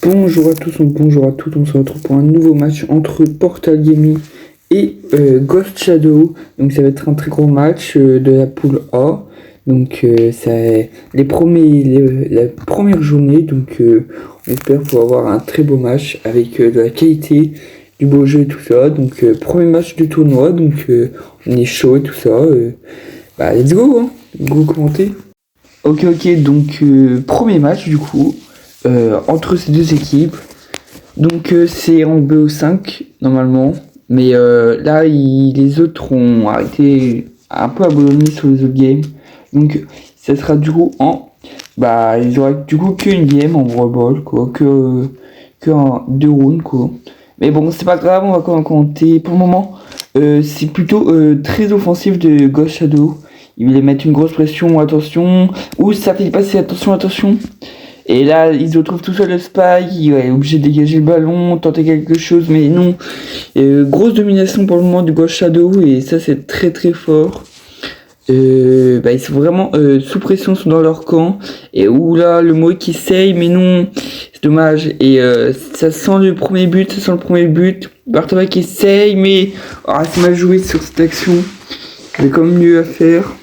Bonjour à tous, bonjour à toutes, on se retrouve pour un nouveau match entre Portal Gaming et Ghost Shadow. Donc ça va être un très gros match de la poule A. Donc c'est la première journée, donc on espère pouvoir avoir un très beau match avec de la qualité, du beau jeu et tout ça. Donc premier match du tournoi, donc on est chaud et tout ça. Let's go, hein. Go commenter. Ok, donc premier match du coup. Entre ces deux équipes. Donc c'est en BO5 normalement. Mais là les autres ont arrêté un peu abandonné sur les autres games. Donc ça sera du coup ils auraient du coup qu'une game en Brawl Ball quoi. Que deux rounds quoi. Mais bon c'est pas grave, on va quand même compter. Pour le moment c'est plutôt très offensif de Ghost Shadow. Il voulait mettre une grosse pression, attention. Ouh ça fait passer, attention. Et là, ils se retrouvent tout seul le Spike, il est obligé de dégager le ballon, tenter quelque chose, mais non. Grosse domination pour le moment du Ghost Shadow, et ça c'est très très fort. Ils sont vraiment sous pression, sont dans leur camp. Et là, le Moe qui essaye, mais non, c'est dommage. Et ça sent le premier but. Bartova qui essaye, mais c'est mal joué sur cette action. Il y a quand même mieux à faire.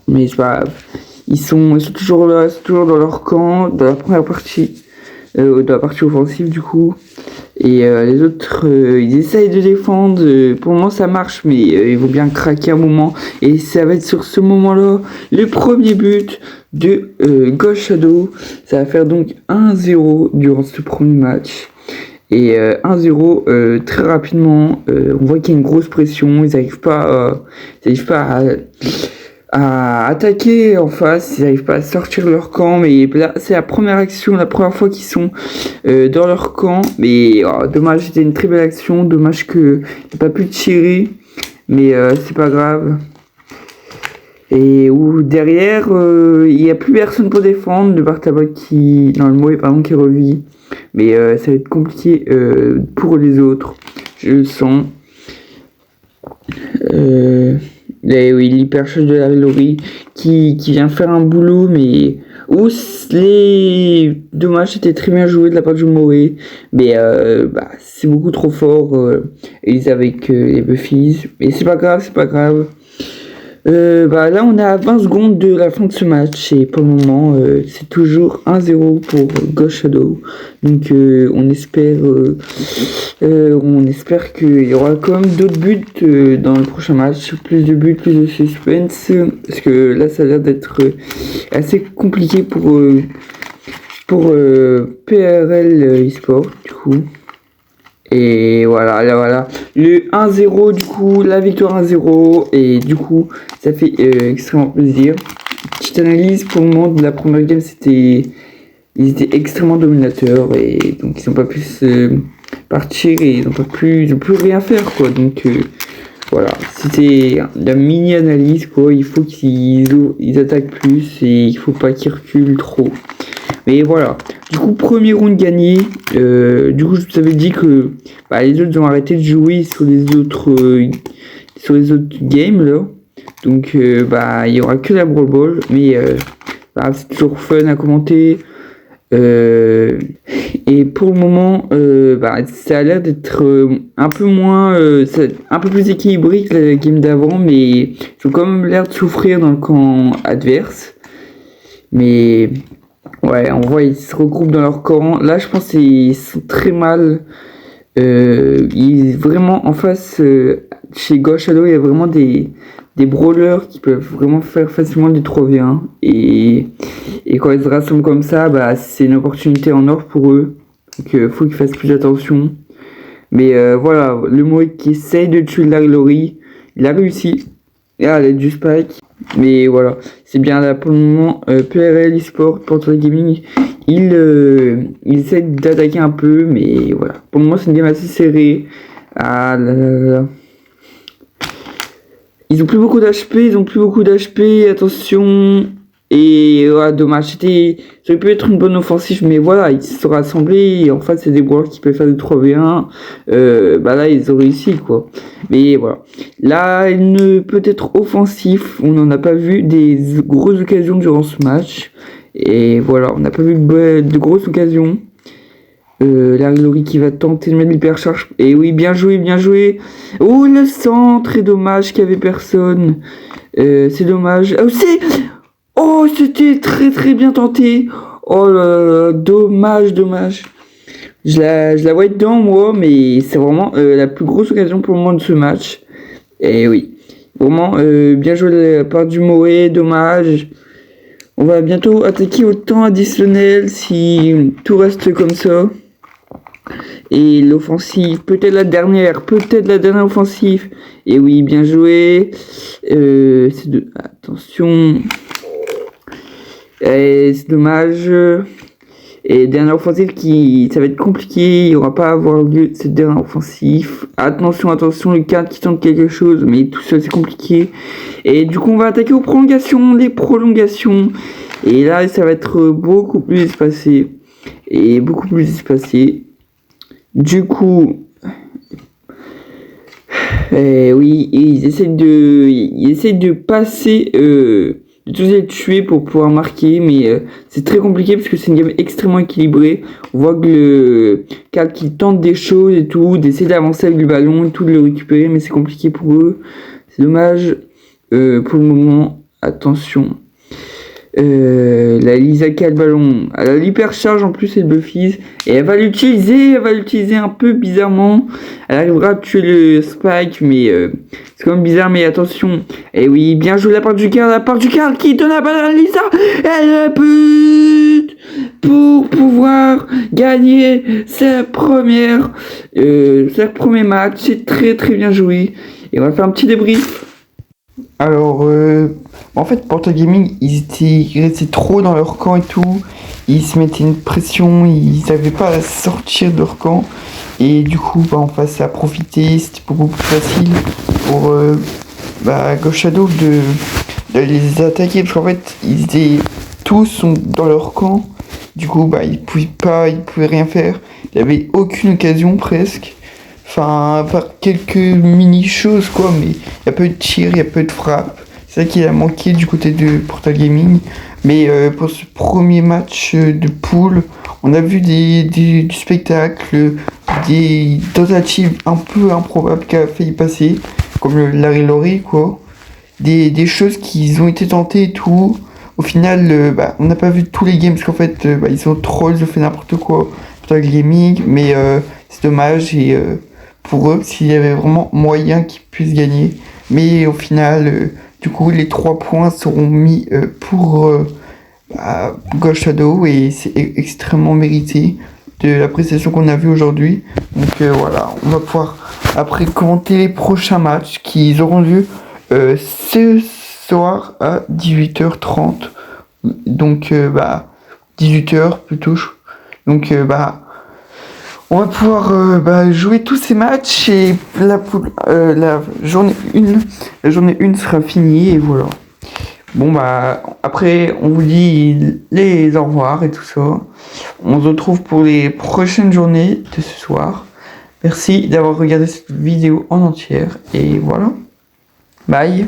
Mais c'est pas grave. Ils sont toujours là, toujours dans leur camp, dans la première partie, dans la partie offensive du coup. Et les autres, ils essayent de défendre. Pour le moment, ça marche, mais ils vont bien craquer un moment. Et ça va être sur ce moment-là, le premier but de Ghost Shadow. Ça va faire donc 1-0 durant ce premier match. Et 1-0 très rapidement. On voit qu'il y a une grosse pression. Ils n'arrivent pas à attaquer en face, ils n'arrivent pas à sortir leur camp, mais là c'est la première action, la première fois qu'ils sont dans leur camp, mais dommage, c'était une très belle action, dommage que j'ai pas pu tirer, mais c'est pas grave. Et derrière, il n'y a plus personne pour défendre, le Bartaba qui, dans le Moe pardon, qui revit, mais ça va être compliqué pour les autres, je le sens. L'hypercharge de la Lori qui vient faire un boulot, mais dommage, c'était très bien joué de la part du Moe, mais c'est beaucoup trop fort Elise avec les Buffies, mais c'est pas grave. Là on est à 20 secondes de la fin de ce match et pour le moment c'est toujours 1-0 pour Ghost Shadow. Donc on espère qu'il y aura quand même d'autres buts dans le prochain match, plus de buts, plus de suspense, parce que là ça a l'air d'être assez compliqué pour PRL eSport du coup. Et voilà, le 1-0 du coup, la victoire 1-0, et du coup ça fait extrêmement plaisir. Petite analyse, pour le moment de la première game, ils étaient extrêmement dominateurs, et donc ils n'ont pas pu se partir, et ils n'ont plus rien faire quoi, donc voilà, c'était la mini analyse quoi, il faut qu'ils attaquent plus, et il faut pas qu'ils reculent trop. Mais voilà, du coup premier round gagné, du coup je vous avais dit que les autres ont arrêté de jouer sur les autres games là, donc il y aura que la Brawl Ball, mais c'est toujours fun à commenter, et pour le moment ça a l'air d'être un peu plus équilibré que la game d'avant, mais ils ont quand même l'air de souffrir dans le camp adverse, mais ouais, on voit ils se regroupent dans leur camp. Là, je pense qu'ils sont très mal. Vraiment en face, chez Ghost Shadow, il y a vraiment des brawlers qui peuvent vraiment faire facilement des 3v1. Et quand ils se rassemblent comme ça, c'est une opportunité en or pour eux. Donc, faut qu'ils fassent plus attention. Mais voilà, le Moe qui essaye de tuer la Glory, il a réussi. Et à l'aide du Spike. Mais voilà, c'est bien là pour le moment. PRL eSport, Portal Gaming, il essaie d'attaquer un peu, mais voilà. Pour le moment, c'est une game assez serrée. Ils ont plus beaucoup d'HP, attention. Et dommage, ça aurait pu être une bonne offensive, mais voilà, ils se sont rassemblés, et en fait c'est des brawlers qui peuvent faire du 3v1, là ils ont réussi quoi. Mais voilà, là il ne peut être offensif, on n'en a pas vu des grosses occasions durant ce match, et voilà, on n'a pas vu de grosses occasions, Larry Laurie qui va tenter de mettre l'hypercharge. Et oui, bien joué, bien joué. Oh, le centre, très dommage qu'il n'y avait personne. C'est dommage. Ah, oh, c'était très très bien tenté. Oh là là, dommage, dommage. Je la vois dedans, moi, mais c'est vraiment la plus grosse occasion pour le moment de ce match. Et oui, vraiment bien joué de la part du Moé, dommage. On va bientôt attaquer au temps additionnel si tout reste comme ça. Et l'offensive, peut-être la dernière offensive. Et oui, bien joué. Attention. C'est dommage. Et dernière offensive ça va être compliqué. Il n'y aura pas à avoir lieu cette dernière offensive. Attention, attention, le cadre qui tente quelque chose. Mais tout ça, c'est compliqué. Et du coup, on va attaquer aux prolongations. Les prolongations. Et là, ça va être beaucoup plus espacé. Du coup, oui, ils essayent de passer, de tous les tuer pour pouvoir marquer, mais c'est très compliqué parce que c'est une game extrêmement équilibrée. On voit que le cadre qui tente des choses et tout, d'essayer d'avancer avec le ballon et tout, de le récupérer, mais c'est compliqué pour eux. C'est dommage pour le moment. Attention. La Lisa qui a le ballon, elle a l'hypercharge en plus, elle Buffy, et elle va l'utiliser un peu bizarrement. Elle arrivera à tuer le Spike, mais c'est quand même bizarre, mais attention. Et oui, bien joué la part du Karl qui donne la balle à Lisa, elle bute pour pouvoir gagner sa premier match. C'est très très bien joué. Et on va faire un petit débrief. Alors, en fait, Portal Gaming, ils restaient trop dans leur camp et tout. Ils se mettaient une pression, ils n'arrivaient pas à sortir de leur camp. Et du coup, en face, ça a profité. C'était beaucoup plus facile pour Ghost Shadow de les attaquer. Parce qu'en fait, ils étaient tous dans leur camp. Du coup, ils pouvaient rien faire. Il n'y avait aucune occasion presque. Enfin, par quelques mini-choses, quoi, mais il y a peu de tir, il y a peu de frappe. C'est ça qui a manqué du côté de Portal Gaming. Mais pour ce premier match de poule, on a vu du spectacle, des tentatives un peu improbables qui a failli passer, comme le Larry Laurie, quoi. Des choses qui ont été tentées et tout. Au final, on n'a pas vu tous les games, parce qu'en fait, ils ont trolls, ils ont fait n'importe quoi. Portal Gaming, mais c'est dommage, et pour eux, s'il y avait vraiment moyen qu'ils puissent gagner. Mais au final, du coup, les 3 points seront mis pour Ghost Shadow, et c'est extrêmement mérité de la prestation qu'on a vue aujourd'hui. Donc voilà, on va pouvoir après commenter les prochains matchs qui auront lieu ce soir à 18h30. Donc 18h plutôt. Donc on va pouvoir jouer tous ces matchs, et la journée 1 sera finie, et voilà. Bon après on vous dit les au revoir et tout ça. On se retrouve pour les prochaines journées de ce soir. Merci d'avoir regardé cette vidéo en entière, et voilà. Bye.